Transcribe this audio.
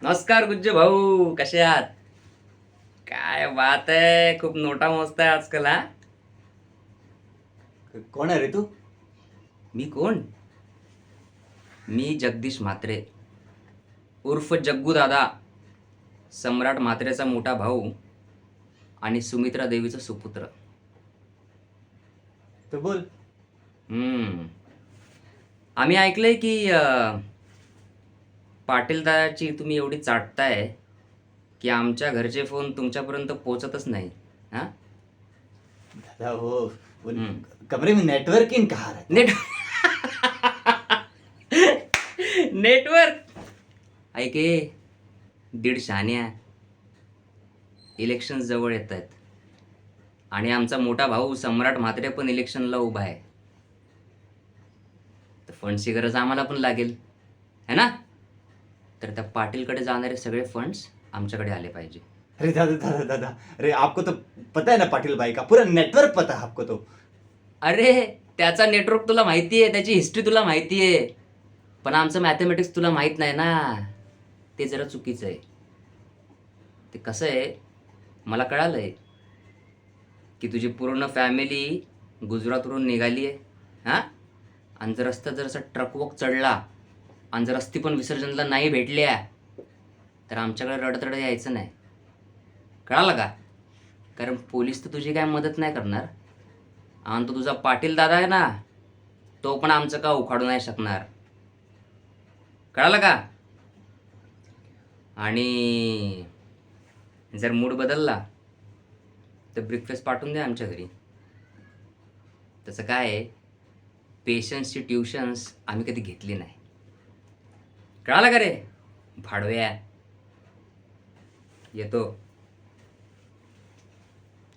नमस्कार गुज्जू भाऊ, कसे आहात? काय बात आहे, खूप नोटा मोजताय आजकाल हा. कोण आहे रे तू? मी कोण? मी जगदीश म्हात्रे उर्फ जग्गू दादा, सम्राट म्हात्रेचा मोठा भाऊ आणि सुमित्रा देवीचा सुपुत्र. तर बोल. हम्म. आम्ही ऐकलंय की पाटील दादाची तुम्ही एवढी चाटताय की आमच्या घरचे फोन तुमच्यापर्यंत पोहोचतच नाही. हा. दादा वो हम्म. कमरे में नेटवर्किंग कहाँ रहता है? नेट नेटवर्क ऐके दीड शान्या. इलेक्शन जवळ येत आहेत आणि आमचा मोठा भाऊ सम्राट म्हात्रे पण इलेक्शनला उभा आहे. तर फंड्सची गरज आम्हाला पण लागेल है ना. तर त्या पाटीलकडे जाणारे सगळे फंड्स आमच्याकडे आले पाहिजे. अरे दादा दादा दादा, अरे आपको तो पता है ना पाटिल भाई का पूरा नेटवर्क पता है आपको तो. अरे त्याचा नेटवर्क तुला माहिती आहे, त्याची हिस्ट्री तुला माहिती आहे, पण आमचं मॅथमॅटिक्स तुला माहीत नाही ना. ते जरा चुकीचं आहे. ते कसं आहे, मला कळालं आहे की तुझी पूर्ण फॅमिली गुजरातवरून निघाली आहे. हां. आणि जर रस्त्यात जर असा ट्रकवॉक चढला आणि जर अस्थी पण विसर्जनला नाही भेटल्या तर आमच्याकडे रडत रडत यायचं नाही. कळालं का. कारण पोलीस तर तुझी काय मदत नाही करणार आणि तो तुझा पाटील दादा आहे ना, तो पण आमचं का उखाडू नाही शकणार. कळालं का. आणि जर मूड बदलला तर ब्रेकफास्ट पाठवून द्या आमच्या घरी. तसं काय आहे, पेशन्सची ट्युशन्स आम्ही कधी घेतली नाही. कळालं का रे भाडव्या. येतो.